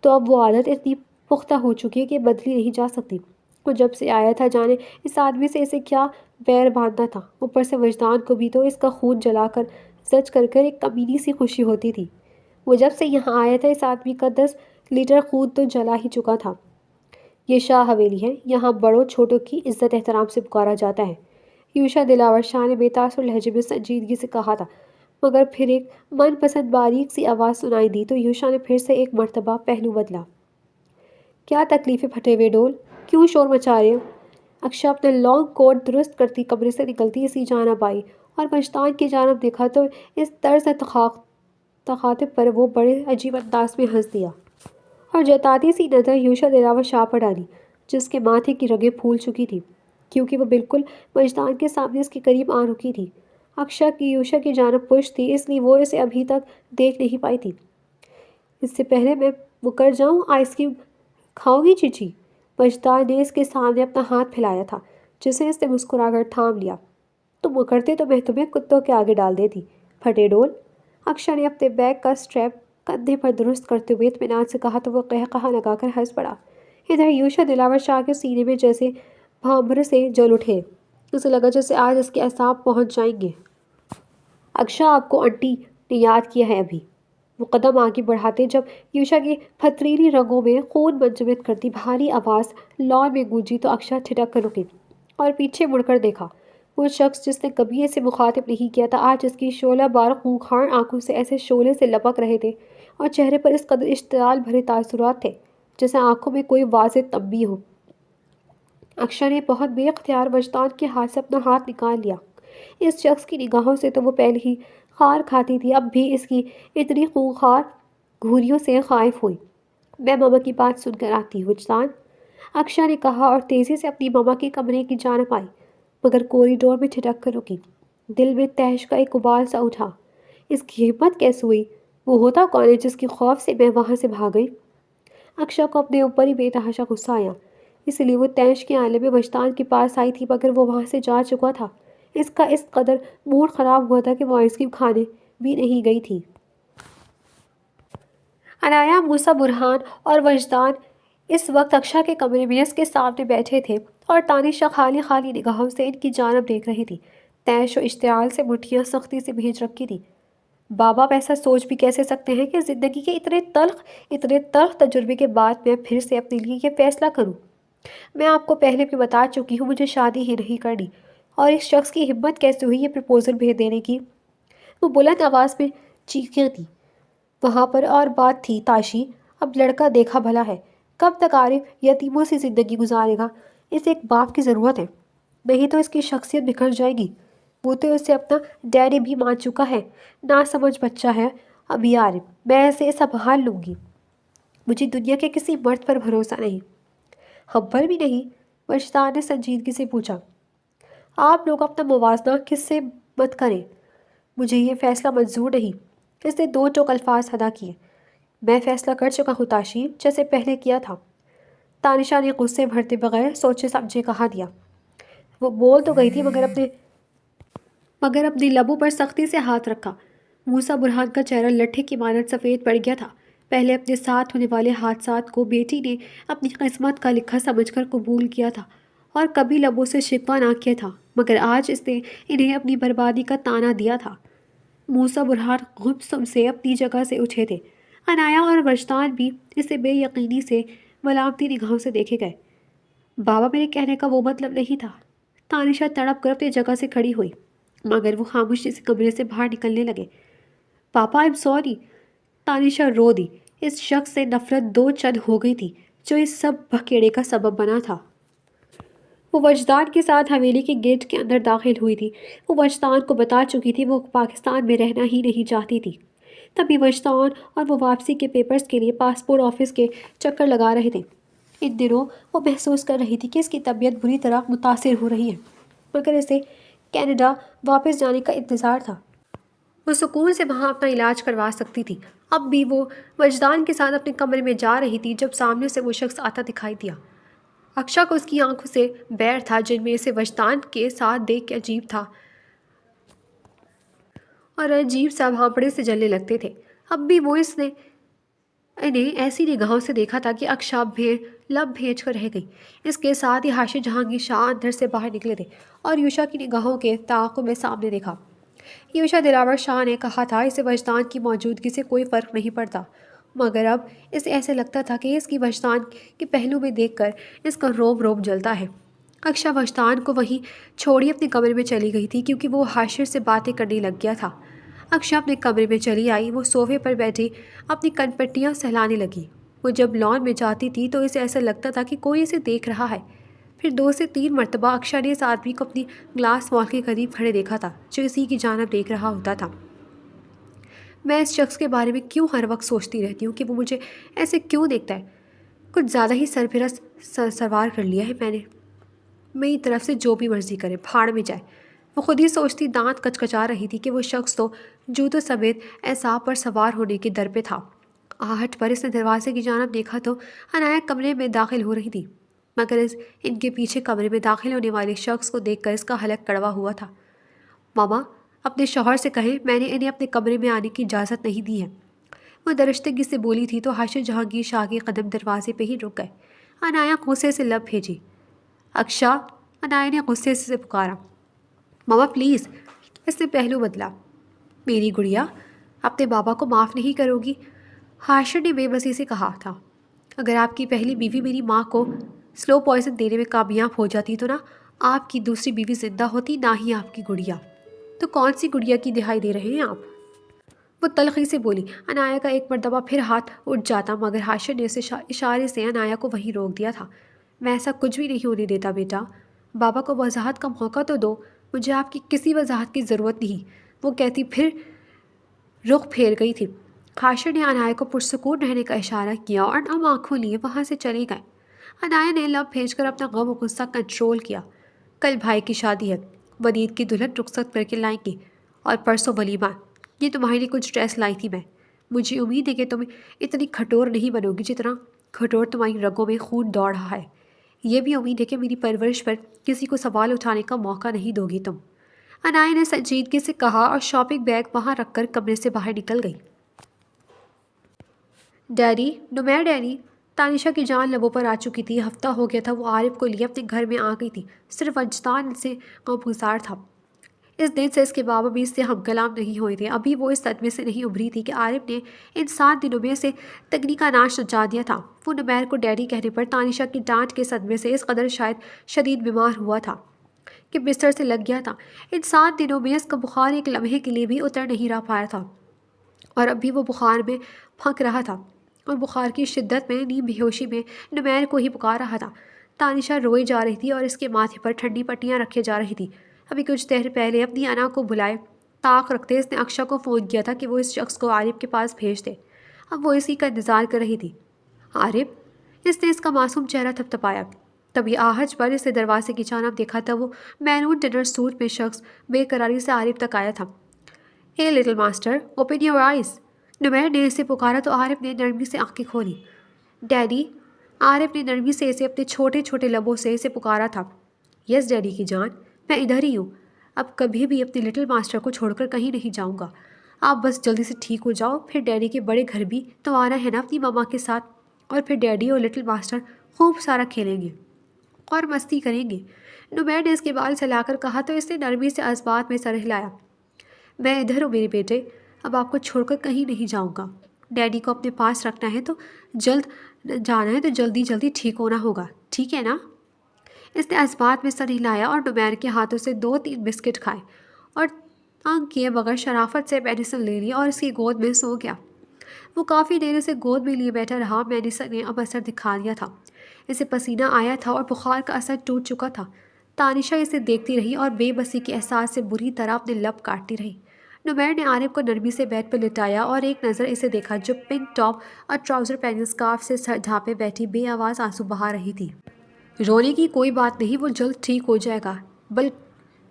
تو اب وہ عادت اتنی پختہ ہو چکی ہے کہ بدلی نہیں جا سکتی۔ وہ جب سے آیا تھا جانے اس آدمی سے اسے کیا بیر باندھنا تھا، اوپر سے وجدان کو بھی تو اس کا خون جلا کر زج کر کر ایک کمینی سی خوشی ہوتی تھی۔ وہ جب سے یہاں آیا تھا اس آدمی کا 10 لیٹر خون تو جلا ہی چکا تھا۔ یہ شاہ حویلی ہے، یہاں بڑوں چھوٹوں کی عزت احترام سے پکارا جاتا ہے، یوشا دلاور شاہ نے بے تاثر لہجے میں سنجیدگی سے کہا تھا، مگر پھر ایک من پسند باریک سی آواز سنائی دی تو یوشا نے پھر سے ایک مرتبہ پہلو بدلا۔ کیا تکلیف ہے پھٹے ہوئے ڈول، کیوں شور مچا رہے ہو؟ اکشا اپنا لانگ کوٹ درست کرتی کمرے سے نکلتی اسی جانب آئی اور وجدان کی جانب دیکھا تو اس طرز تخاطب پر وہ بڑے عجیب انداز میں ہنس دیا اور جتاتی سی نظر یوشا دلاور شاہ پر ڈالی جس کے ماتھے کی رگیں پھول چکی تھی کیونکہ وہ بالکل وجدان کے سامنے اس کے قریب آ رکی تھی۔ اکشا کی یوشا کی جانب پشت تھی اس لیے وہ اسے ابھی تک دیکھ نہیں پائی تھی۔ اس سے پہلے میں مکر جاؤں، آئس کریم کھاؤ گی چیچی؟ وجدان نے اس کے سامنے اپنا ہاتھ پھیلایا تھا جسے اس نے مسکرا کر تھام لیا۔ تم مکرتے تو میں تمہیں کتوں کے آگے ڈال دیتی، پھٹے ڈول۔ اکشا نے اپنے بیگ کا اسٹریپ کندھے پر درست کرتے ہوئے اطمینان سے کہا تو وہ قہقہہ لگا کر ہنس پڑا۔ ادھر یوشا دلاور شاہ کے سینے میں جیسے بھانبر سے جل اٹھے، اسے لگا جیسے آج اس کے اعصاب پہنچ جائیں گے۔ اکشا، آپ کو آنٹی نے یاد کیا ہے ابھی؟ وہ قدم آگے بڑھاتے جب یوشا کی پھتریلی رگوں میں خون منجمد کرتی بھاری آواز لان میں گونجی تو اکشا ٹھٹک کر رکی اور پیچھے مڑ کر دیکھا۔ وہ شخص جس نے کبھی اسے مخاطب نہیں کیا تھا آج اس کی شعلہ بار خونخوار آنکھوں سے ایسے شعلے سے لپک رہے تھے اور چہرے پر اس قدر اشتعال بھرے تاثرات تھے جیسے آنکھوں میں کوئی واضح تنبیہ ہو۔ اکشا نے بہت بے اختیار وجدان کے ہاتھ سے اپنا ہاتھ نکال لیا۔ اس شخص کی نگاہوں سے تو وہ پہلے ہی خار کھاتی تھی، اب بھی اس کی اتنی خونخوار گھوریوں سے خائف ہوئی۔ میں ماما کی بات سن کر آتی ہوں وجدان، اکشا نے کہا اور تیزی سے اپنی ماما کے کمرے کی جانب آئی مگر کوریڈور میں ٹھٹک کر رکی۔ دل میں تہش کا ایک ابال سا اٹھا، اس کی ہمت کیسے ہوئی؟ وہ ہوتا کون ہے جس کے خوف سے میں وہاں سے بھاگ گئی؟ اکشا کو اپنے اوپر ہی بے تحاشا غصہ آیا۔ اسی لیے وہ تیش کے عالم وجدان کے پاس آئی تھی، مگر وہ وہاں سے جا چکا تھا۔ اس کا اس قدر موڈ خراب ہوا تھا کہ وہ آئس کریم کھانے بھی نہیں گئی تھی۔ عنایا، موسیٰ، برہان اور وجدان اس وقت اکشا کے کمرے میں اس کے سامنے بیٹھے تھے اور تانیشا خالی خالی نگاہوں سے ان کی جانب دیکھ رہی تھی۔ تیش و اشتعال سے مٹھیاں سختی سے بھیج رکھی تھی۔ بابا ایسا سوچ بھی کیسے سکتے ہیں کہ زندگی کے اتنے تلخ تجربے کے بعد میں پھر سے اپنے لیے یہ فیصلہ کروں؟ میں آپ کو پہلے بھی بتا چکی ہوں، مجھے شادی ہی نہیں کرنی۔ اور اس شخص کی ہمت کیسے ہوئی یہ پرپوزل بھیج دینے کی؟ وہ بلند آواز میں چیخیں تھی وہاں پر۔ اور بات تھی تاشی، اب لڑکا دیکھا بھلا ہے، کب تک عارف یتیموں سے زندگی گزارے گا؟ اسے ایک باپ کی ضرورت ہے، نہیں تو اس کی شخصیت بکھر جائے گی۔ وہ تو اسے اپنا ڈیڈی بھی مان چکا ہے۔ نا سمجھ بچہ ہے ابھی عارف، میں اسے سنبھال لوں گی۔ مجھے دنیا کے کسی مرد پر بھروسہ نہیں۔ ہم پر بھی نہیں؟ وجدان نے سنجیدگی سے پوچھا۔ آپ لوگ اپنا موازنہ کس سے مت کریں، مجھے یہ فیصلہ منظور نہیں۔ اس نے دو ٹوک الفاظ ادا کیے۔ میں فیصلہ کر چکا ہوں تاشی، جیسے پہلے کیا تھا۔ تانیشا نے غصے بھرتے بغیر سوچے سمجھے کہا دیا۔ وہ بول تو گئی تھی مگر اپنے لبوں پر سختی سے ہاتھ رکھا۔ موسیٰ برہان کا چہرہ لٹھے کی مانند سفید پڑ گیا تھا۔ پہلے اپنے ساتھ ہونے والے حادثات کو بیٹی نے اپنی قسمت کا لکھا سمجھ کر قبول کیا تھا اور کبھی لبوں سے شکوہ نہ کیا تھا، مگر آج اس نے انہیں اپنی بربادی کا طعنہ دیا تھا۔ موسیٰ برہان غصے سے اپنی جگہ سے اٹھے تھے۔ عنایا اور وجدان بھی اسے بے یقینی سے ملامتی نگاہوں سے دیکھے گئے۔ بابا، میرے کہنے کا وہ مطلب نہیں تھا۔ تانیشا تڑپ کر اپنی جگہ سے کھڑی ہوئی، مگر وہ خاموشی سے کمرے سے باہر نکلنے لگے۔ پاپا، آئی ایم سوری۔ تانیشا رو دی۔ اس شخص سے نفرت دو چند ہو گئی تھی جو اس سب بھکیڑے کا سبب بنا تھا۔ وہ وجدان کے ساتھ حویلی کے گیٹ کے اندر داخل ہوئی تھی۔ وہ وجدان کو بتا چکی تھی وہ پاکستان میں رہنا ہی نہیں چاہتی تھی۔ تبھی وجدان اور وہ واپسی کے پیپرز کے لیے پاسپورٹ آفس کے چکر لگا رہے تھے۔ ان دنوں وہ محسوس کر رہی تھی کہ اس کی طبیعت بری طرح متاثر ہو رہی ہے، مگر اسے کینیڈا واپس جانے کا انتظار تھا۔ وہ سکون سے وہاں اپنا علاج کروا سکتی تھی۔ اب بھی وہ وجدان کے ساتھ اپنے کمرے میں جا رہی تھی جب سامنے سے وہ شخص آتا دکھائی دیا۔ اکشا کو اس کی آنکھوں سے بیر تھا، جن میں اسے وجدان کے ساتھ دیکھ کے عجیب تھا اور عجیب سا بھانپڑے سے جلنے لگتے تھے۔ اب بھی وہ انہیں ایسی نگاہوں سے دیکھا تھا کہ اکشا لب بھیج کر رہ گئی۔ اس کے ساتھ ہی حاشر جہانگیر شاہ اندر سے باہر نکلے تھے اور یوشا کی نگاہوں کے تعاقب میں سامنے دیکھا۔ یوشا دلاور شاہ نے کہا تھا اسے وجدان کی موجودگی سے کوئی فرق نہیں پڑتا، مگر اب اسے ایسے لگتا تھا کہ اس کی وجدان کے پہلو میں دیکھ کر اس کا روم روم جلتا ہے۔ اکشا وجدان کو وہیں چھوڑی اپنے کمرے میں چلی گئی تھی کیونکہ وہ حاشر سے باتیں کرنے لگ گیا تھا۔ اکشا اپنے کمرے میں چلی آئی۔ وہ صوفے پر بیٹھی اپنی کن پٹیاں سہلانے لگی۔ وہ جب لان میں جاتی تھی تو اسے ایسا لگتا تھا کہ کوئی اسے دیکھ رہا ہے۔ پھر 2 سے 3 مرتبہ اکشا نے اس آدمی کو اپنی گلاس وال کے قریب کھڑے دیکھا تھا جو اسی کی جانب دیکھ رہا ہوتا تھا۔ میں اس شخص کے بارے میں کیوں ہر وقت سوچتی رہتی ہوں کہ وہ مجھے ایسے کیوں دیکھتا ہے؟ کچھ زیادہ ہی سوار کر لیا ہے میں نے۔ میری طرف سے جو بھی مرضی کرے، بھاڑ میں جائے۔ وہ خود ہی سوچتی دانت کچکچا رہی تھی کہ وہ شخص تو جوتوں سمیت اعصاب پر سوار ہونے کے در پہ تھا۔ آہٹ پر اس نے دروازے کی جانب دیکھا تو عنایا کمرے میں داخل ہو رہی تھی، مگر ان کے پیچھے کمرے میں داخل ہونے والے شخص کو دیکھ کر اس کا حلق کڑوا ہوا تھا۔ ماما، اپنے شوہر سے کہیں میں نے انہیں اپنے کمرے میں آنے کی اجازت نہیں دی ہے۔ وہ درشتگی سے بولی تھی تو حاشر جہانگیر شاہ کے قدم دروازے پہ ہی رک گئے۔ عنایا غصے سے لب بھیجی۔ اکشا، عنایا نے غصے سے پکارا۔ ماما پلیز۔ اس نے پہلو بدلا۔ میری گڑیا، اپنے بابا کو معاف نہیں کرو گی؟ حاشر نے بے بسی سے کہا تھا۔ اگر آپ کی پہلی بیوی میری ماں کو سلو پوائزن دینے میں کامیاب ہو جاتی تو نہ آپ کی دوسری بیوی زندہ ہوتی، نہ ہی آپ کی گڑیا۔ تو کون سی گڑیا کی دہائی دے رہے ہیں آپ؟ وہ تلخی سے بولی۔ عنایا کا ایک مرتبہ پھر ہاتھ اٹھ جاتا، مگر حاشر نے اسے اشارے سے عنایا کو وہیں روک دیا تھا۔ میں ایسا کچھ بھی نہیں ہونے دیتا بیٹا۔ بابا کو وضاحت کا موقع تو دو۔ مجھے آپ کی کسی وضاحت کی ضرورت نہیں، وہ کہتی پھر رخ پھیر گئی تھی۔ حاشر نے عنایا کو پرسکون رہنے کا اشارہ کیا اور نم آنکھوں لیے وہاں سے چلے گئے۔ عنایا نے لب بھیج کر اپنا غم و غصہ کنٹرول کیا۔ کل بھائی کی شادی ہے، ولید کی دلہن رخصت کر کے لائیں گی، اور پرسوں ولیمہ۔ یہ تمہارے لیے کچھ ڈریس لائی تھی میں۔ مجھے امید ہے کہ تم اتنی کھٹور نہیں بنو گی جتنا کھٹور تمہاری رگوں میں خون دوڑ رہا ہے۔ یہ بھی امید ہے کہ میری پرورش پر کسی کو سوال اٹھانے کا موقع نہیں دو گی تم۔ انایا نے سنجیدگی سے کہا اور شاپنگ بیگ وہاں رکھ کر کمرے سے باہر نکل گئی۔ ڈیڈی، نمیر ڈیڈی، تانشا کی جان لبوں پر آ چکی تھی۔ ہفتہ ہو گیا تھا وہ عارف کو لیے اپنے گھر میں آ گئی تھی، صرف وجدان سے غمگسار تھا۔ اس دن سے اس کے بابا بھی اس سے ہم کلام نہیں ہوئے تھے۔ ابھی وہ اس صدمے سے نہیں ابھری تھی کہ عارف نے ان 7 دنوں میں سے تگنی کا ناش نچا دیا تھا۔ وہ نمیر کو ڈیڈی کہنے پر تانشا کی ڈانٹ کے صدمے سے اس قدر شاید شدید بیمار ہوا تھا کہ بستر سے لگ گیا تھا۔ ان 7 دنوں میں اس کا بخار ایک لمحے کے لیے بھی اتر نہیں رہ پایا تھا، اور اب بھی وہ بخار میں پھنک رہا تھا، اور بخار کی شدت میں نیم بے ہوشی میں نمیر کو ہی پکار رہا تھا۔ تانشا روئی جا رہی تھی اور اس کے ماتھے پر ٹھنڈی پٹیاں رکھے جا رہی تھی۔ ابھی کچھ دیر پہلے اپنی انا کو بلائے طاق رکھتے اس نے اکشا کو فون کیا تھا کہ وہ اس شخص کو عارف کے پاس بھیج دے۔ اب وہ اسی کا انتظار کر رہی تھی۔ عارف؟ اس نے اس کا معصوم چہرہ تھپتھپایا۔ تبھی آہج پر اسے دروازے کی جانب دیکھا تھا وہ مینون ڈنر سوٹ میں شخص بے قراری سے عارف تک آیا تھا۔ A little master, open your eyes, Nameer نے اسے پکارا تو عارف نے نرمی سے آنکھیں کھولی۔ ڈیڈی، عارف نے نرمی سے اسے اپنے چھوٹے چھوٹے لبوں سے اسے پکارا تھا۔ یس ڈیڈی کی جان، میں ادھر ہی ہوں۔ اب کبھی بھی اپنے لٹل ماسٹر کو چھوڑ کر کہیں نہیں جاؤں گا۔ آپ بس جلدی سے ٹھیک ہو جاؤ، پھر ڈیڈی کے بڑے گھر بھی تو آنا ہے نا اپنی ماما کے ساتھ، اور پھر ڈیڈی اور لٹل ماسٹر خوب سارا کھیلیں گے اور مستی کریں گے۔ نمیر نے اس کے بال چلا کر کہا تو اس نے نرمی سے اسبات میں سر ہلایا۔ میں ادھر ہوں میرے بیٹے، اب آپ کو چھوڑ کر کہیں نہیں جاؤں گا۔ ڈیڈی کو اپنے پاس رکھنا ہے تو جانا ہے تو جلدی جلدی ٹھیک ہونا ہوگا، ٹھیک ہے نا؟ اس نے اسبات میں سر ہلایا اور نمیر کے ہاتھوں سے 2-3 بسکٹ کھائے اور تنگ کیے بغیر شرافت سے میڈیسن لے لی اور اس کی گود میں سو گیا۔ وہ کافی دیر اسے گود میں لیے بیٹھا رہا۔ میڈیسن نے اب اثر دکھا دیا تھا، اسے پسینہ آیا تھا اور بخار کا اثر ٹوٹ چکا تھا۔ تانشا اسے دیکھتی رہی اور بے بسی کے احساس سے بری طرح اپنے لب کاٹتی رہی۔ نمیر نے عارف کو نرمی سے بیڈ پر لٹایا اور ایک نظر اسے دیکھا جو پنک ٹاپ اور ٹراؤزر پہنے اسکارف سے سر ڈھانپے بیٹھی بے آواز آنسو بہا رہی تھی۔ رونے کی کوئی بات نہیں، وہ جلد ٹھیک ہو جائے گا،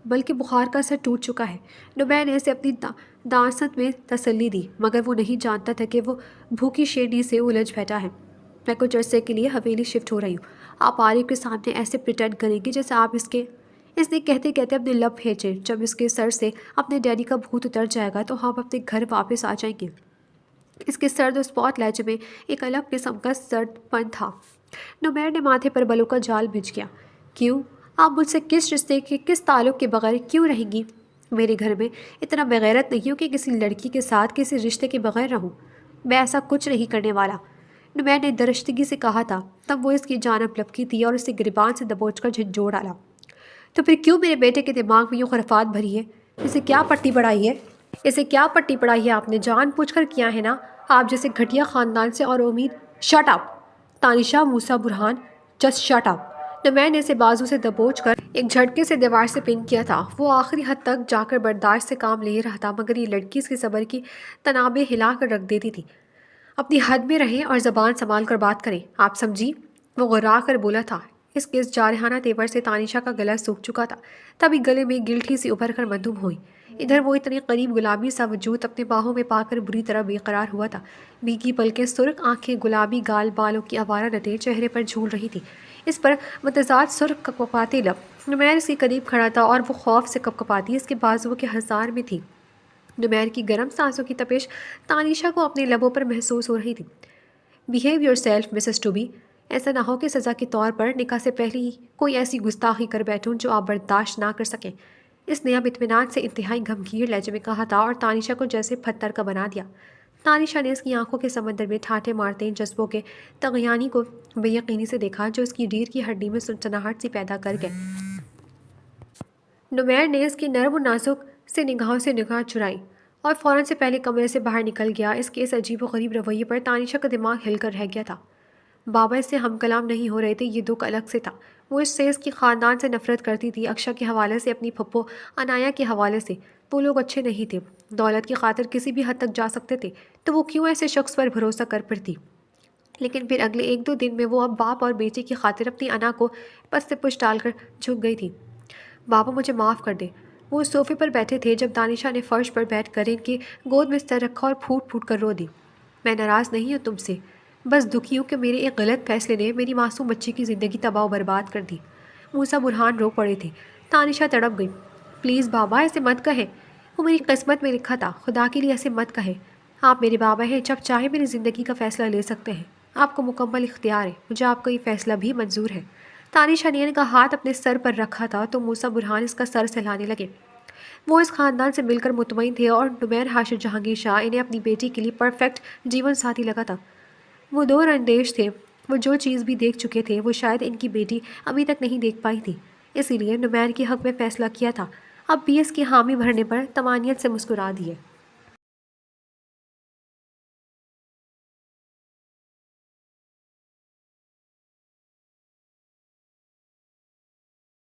بلکہ بخار کا اثر ٹوٹ چکا ہے۔ نمیر نے اسے اپنی دانست میں تسلی دی، مگر وہ نہیں جانتا تھا کہ وہ بھوکی شیرنی سے الجھ بیٹھا ہے۔ میں کچھ عرصے کے لیے حویلی شفٹ ہو رہی ہوں، آپ عارف کے سامنے ایسے پریٹینڈ کریں گے جیسے آپ اس نے کہتے کہتے اپنے لب پھینچے، جب اس کے سر سے اپنے ڈیڈی کا بھوت اتر جائے گا تو ہم اپنے گھر واپس آ جائیں گے۔ اس کے سرد و اسپاٹ لہجے میں ایک الگ قسم کا سرد پن تھا۔ نمیر نے ماتھے پر بلوں کا جال بچھ گیا۔ کیوں؟ آپ مجھ سے کس رشتے کے، کس تعلق کے بغیر کیوں رہیں گی؟ میرے گھر میں اتنا بغیرت نہیں ہوں کہ کسی لڑکی کے ساتھ کسی رشتے کے بغیر رہوں۔ میں ایسا کچھ نہیں کرنے والا، نمیر نے درشتگی سے کہا تھا۔ تب وہ اس کی جانب لپکی تھی اور اسے گریبان سے دبوچ کر جھنجھوڑ ڈالا۔ تو پھر کیوں میرے بیٹے کے دماغ میں یوں خرافات بھری ہے؟ اسے کیا پٹی پڑھائی ہے آپ نے؟ جان پوچھ کر کیا ہے نا؟ آپ جیسے گھٹیا خاندان سے اور امید۔ شٹ اپ تانشا موسیٰ برہان، جسٹ شٹ اپ۔ نمیر نے اسے بازو سے دبوچ کر ایک جھٹکے سے دیوار سے پن کیا تھا۔ وہ آخری حد تک جا کر برداشت سے کام لے رہا تھا، مگر یہ لڑکی اس کے صبر کی تنابیں ہلا کر رکھ دیتی تھی۔ اپنی حد میں رہیں اور زبان سنبھال کر بات کریں، آپ سمجھی؟ وہ غرا کر بولا تھا۔ اس کے اس جارحانہ تیور سے تانشا کا گلا سوکھ چکا تھا، تبھی گلے میں گلٹھی سی ابھر کر مدھم ہوئی۔ ادھر وہ اتنے قریب گلابی سا وجود اپنے باہوں میں پا کر بری طرح بے قرار ہوا تھا۔ بھیگی پلکیں، سرخ آنکھیں، گلابی گال، بالوں کی آوارہ نٹیں چہرے پر جھول رہی تھی، اس پر متضاد سرخ کپکپاتے لب۔ نمیر اس کے قریب کھڑا تھا اور وہ خوف سے کپکپاتی اس کے بازوؤں کے ہزار میں تھی۔ نمیر کی گرم سانسوں کی تپش تانشا کو اپنے لبوں پر محسوس ہو رہی تھی۔ بیہیو یور سیلف مسز ٹوبی، ایسا نہ ہو کہ سزا کے طور پر نکاح سے پہلے ہی کوئی ایسی گستاخی کر بیٹھوں جو آپ برداشت نہ کر سکیں۔ اس نے اب اطمینان سے انتہائی گھمگیر لہجے میں کہا تھا اور تانشا کو جیسے پتھر کا بنا دیا۔ تانشا نے اس کی آنکھوں کے سمندر میں ٹھاٹھے مارتے ان جذبوں کے طغیانی کو بے یقینی سے دیکھا جو اس کی ریڑھ کی ہڈی میں سنسناہٹ سی پیدا کر گئے۔ نمیر نے اس کی نرم و نازک سے نگاہوں سے نگاہ چرائی اور فوراً سے پہلے کمرے سے باہر نکل گیا۔ اس کے اس عجیب و غریب رویے پر تانشا کا دماغ ہل کر رہ گیا تھا۔ بابا اس سے ہم کلام نہیں ہو رہے تھے، یہ دکھ الگ سے تھا۔ وہ اس سے، اس کی خاندان سے نفرت کرتی تھی، اکشا کے حوالے سے، اپنی پھپھو انایا کے حوالے سے۔ وہ لوگ اچھے نہیں تھے، دولت کی خاطر کسی بھی حد تک جا سکتے تھے، تو وہ کیوں ایسے شخص پر بھروسہ کر پڑتی؟ لیکن پھر اگلے 1-2 دن میں وہ اب باپ اور بیٹی کی خاطر اپنی انا کو پس سے پش ڈال کر جھک گئی تھی۔ بابا مجھے معاف کر دے۔ وہ اس صوفے پر بیٹھے تھے جب تانشا نے فرش پر بیٹھ کر ان کی گود میں سر رکھا اور پھوٹ پھوٹ کر رو دی۔ میں ناراض نہیں ہوں تم سے، بس دکھی ہوں کہ میرے ایک غلط فیصلے نے میری معصوم بچی کی زندگی تباہ و برباد کر دی۔ موسیٰ برہان رو پڑے تھے۔ تانشہ تڑپ گئی۔ پلیز بابا ایسے مت کہیں، وہ میری قسمت میں لکھا تھا، خدا کے لیے ایسے مت کہیں۔ آپ میرے بابا ہیں، جب چاہے میری زندگی کا فیصلہ لے سکتے ہیں، آپ کو مکمل اختیار ہے، مجھے آپ کا یہ فیصلہ بھی منظور ہے۔ تانشہ نے کا ہاتھ اپنے سر پر رکھا تھا تو موسیٰ برہان اس کا سر سہلانے لگے۔ وہ اس خاندان سے مل کر مطمئن تھے اور نمیر ہاشم جہانگیر شاہ انہیں اپنی بیٹی کے لیے پرفیکٹ جیون ساتھی لگا تھا۔ وہ دور اندیش تھے، وہ جو چیز بھی دیکھ چکے تھے وہ شاید ان کی بیٹی ابھی تک نہیں دیکھ پائی تھی، اسی لیے نمیر کے حق میں فیصلہ کیا تھا۔ اب بھی اس کی حامی بھرنے پر طمانینت سے مسکرا دیے۔